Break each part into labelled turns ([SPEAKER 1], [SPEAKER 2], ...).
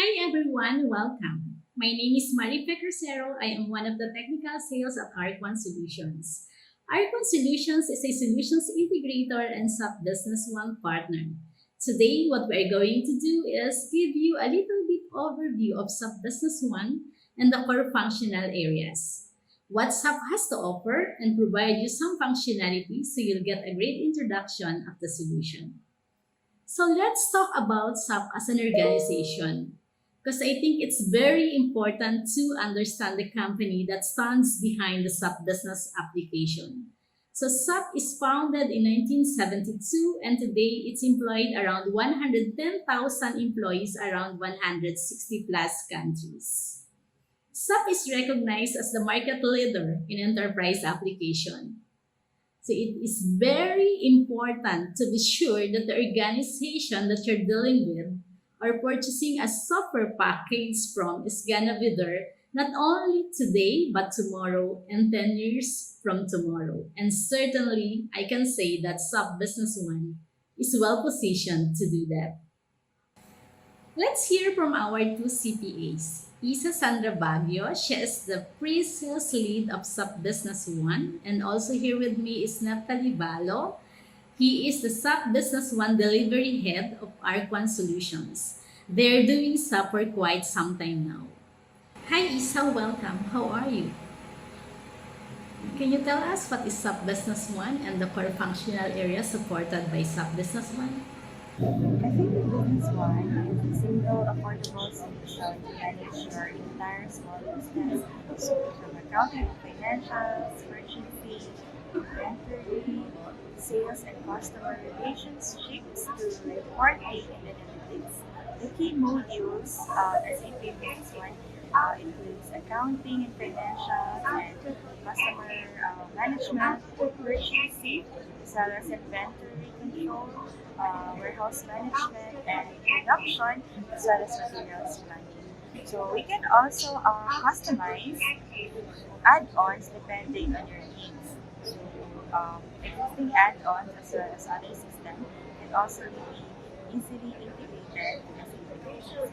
[SPEAKER 1] Hi everyone, welcome. My name is Marife Crucero. I am one of the technical sales at Ark One Solutions. Ark One Solutions is a solutions integrator and SAP Business One partner. Today, what we are going to do is give you a little bit overview of SAP Business One and the core functional areas. What SAP has to offer and provide you some functionality so you'll get a great introduction of the solution. So let's talk about SAP as an organization because I think it's very important to understand the company that stands behind the SAP business application. So SAP is founded in 1972 and today it's employed around 110,000 employees around 160 plus countries. SAP is recognized as the market leader in enterprise application. So it is very important to be sure that the organization that you're dealing with or purchasing a software package from is gonna be there not only today but tomorrow and 10 years from tomorrow. And certainly I can say that SAP Business One is well positioned to do that. Let's hear from our two CPAs. 𝐤𝐳𝐫𝐞, she is the pre-sales lead of SAP Business One. And also here with me is Naphtali Balo. He is the SAP Business One delivery head of Ark One Solutions. They're doing SAP for quite some time now. Hi Isa, welcome. How are you? Can you tell us what is SAP Business One and the core functional areas supported by SAP Business One?
[SPEAKER 2] I think the Business One is a single affordable solution to manage your entire small business. So from accounting and financials, purchasing, inventory, sales and customer relationships to reporting and analytics. The key modules SAP Business One includes accounting and financials and customer management, purchasing, as well as inventory control, warehouse management, and production, as well as materials planning. So we can also customize add-ons depending on your needs. So existing add-ons as well as other systems can also be easily integrated as integration.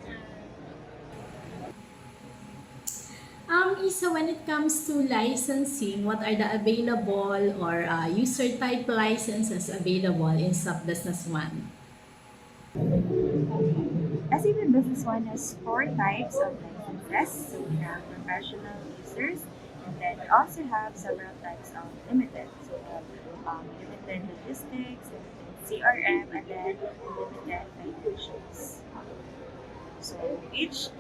[SPEAKER 1] Isa, when it comes to licensing, what are the available or user type licenses available in SAP Business One?
[SPEAKER 2] SAP Business One has four types of licenses. So we have professional users, and then we also have several types of limited. So we have limited logistics, limited CRM, and then limited financials. So each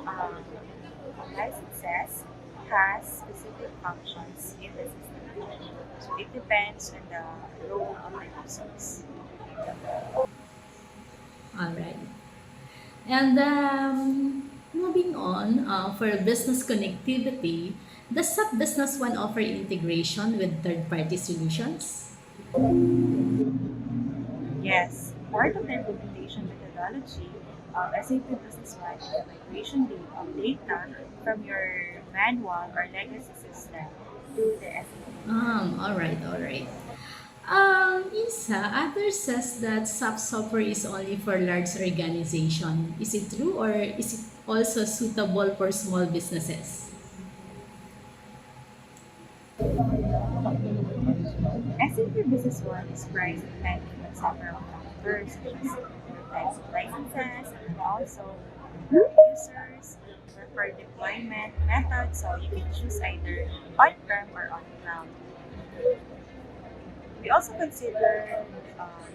[SPEAKER 2] licenses has specific functions in the system. So it depends on the role of the users.
[SPEAKER 1] All right. And moving on, for business connectivity, does SAP Business One offer integration with third-party solutions?
[SPEAKER 2] Yes, part of the implementation methodology of SAP Business One is the migration of data from your manual or legacy system to the SAP.
[SPEAKER 1] All right, all right. Isa, others says that SAP software is only for large organization. Is it true or is it also suitable for small businesses?
[SPEAKER 2] SAP Business One is priced depending on several factors such as the types of licenses and also users, preferred deployment method, so you can choose either on-prem or on-cloud. We also consider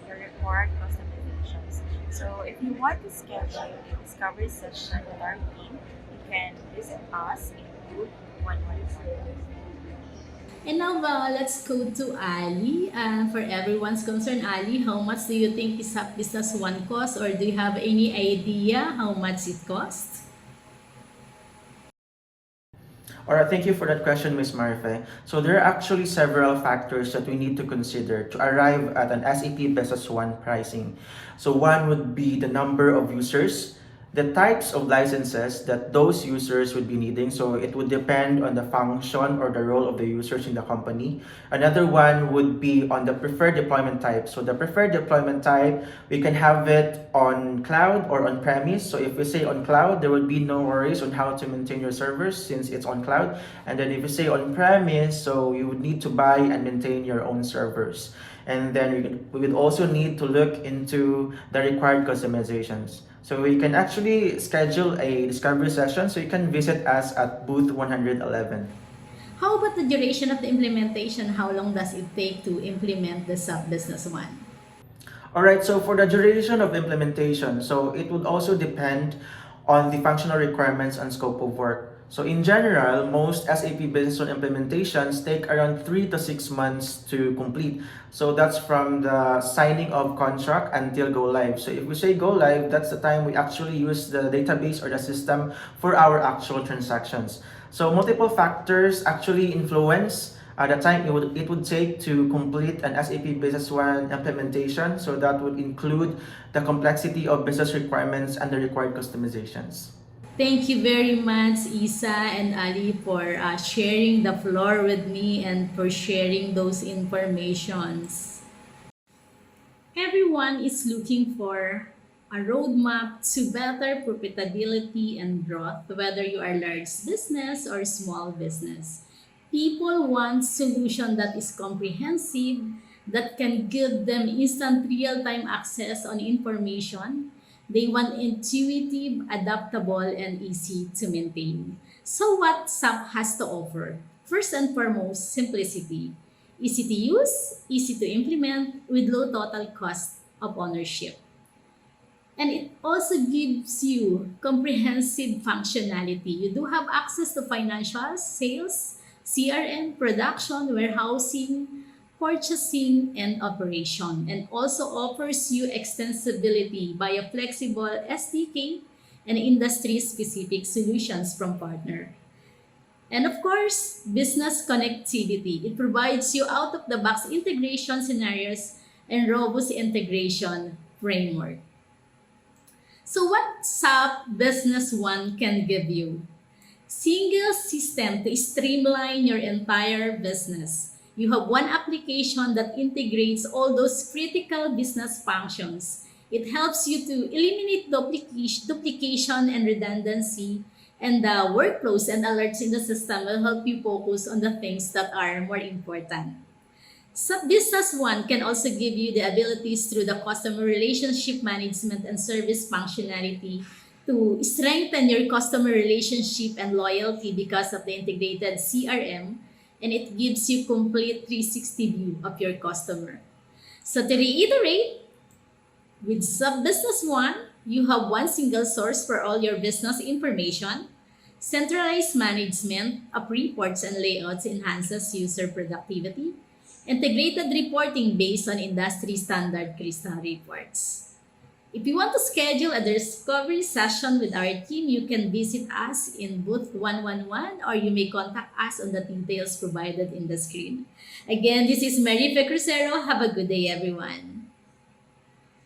[SPEAKER 2] your required customizations. So if you want to schedule a discovery session with our team, you can visit us in booth 111.
[SPEAKER 1] And now let's go to Ali. For everyone's concern, Ali, how much do you think is SAP Business One cost or do you have any idea how much it costs?
[SPEAKER 3] Alright, thank you for that question, Ms. Marife. So there are actually several factors that we need to consider to arrive at an SAP Business One pricing. So one would be the number of users, the types of licenses that those users would be needing. So it would depend on the function or the role of the users in the company. Another one would be on the preferred deployment type. So the preferred deployment type, we can have it on cloud or on premise. So if we say on cloud, there would be no worries on how to maintain your servers since it's on cloud. And then if you say on premise, so you would need to buy and maintain your own servers. And then we would also need to look into the required customizations. So we can actually schedule a discovery session, so you can visit us at booth 111.
[SPEAKER 1] How about the duration of the implementation? How long does it take to implement the SAP Business One?
[SPEAKER 3] Alright, so for the duration of implementation, so it would also depend on the functional requirements and scope of work. So in general, most SAP Business One implementations take around 3 to 6 months to complete. So that's from the signing of contract until go live. So if we say go live, that's the time we actually use the database or the system for our actual transactions. So multiple factors actually influence the time it would take to complete an SAP Business One implementation. So that would include the complexity of business requirements and the required customizations.
[SPEAKER 1] Thank you very much, Isa and Ali, for sharing the floor with me and for sharing those informations. Everyone is looking for a roadmap to better profitability and growth, whether you are large business or small business. People want solution that is comprehensive, that can give them instant real-time access on information. They want intuitive, adaptable, and easy to maintain. So what SAP has to offer? First and foremost, simplicity. Easy to use, easy to implement, with low total cost of ownership. And it also gives you comprehensive functionality. You do have access to financials, sales, CRM, production, warehousing, purchasing, and operation, and also offers you extensibility by a flexible SDK and industry-specific solutions from partner. And of course, business connectivity. It provides you out-of-the-box integration scenarios and robust integration framework. So what SAP Business One can give you? Single system to streamline your entire business. You have one application that integrates all those critical business functions. It helps you to eliminate duplication and redundancy, and the workflows and alerts in the system will help you focus on the things that are more important. SAP Business One can also give you the abilities through the customer relationship management and service functionality to strengthen your customer relationship and loyalty because of the integrated CRM, and it gives you complete 360 view of your customer. So to reiterate, with SAP Business One, you have one single source for all your business information. Centralized management of reports and layouts enhances user productivity. Integrated reporting based on industry standard Crystal reports. If you want to schedule a discovery session with our team, you can visit us in booth 111 or you may contact us on the details provided in the screen. Again, this is Mary Crucero. Have a good day, everyone.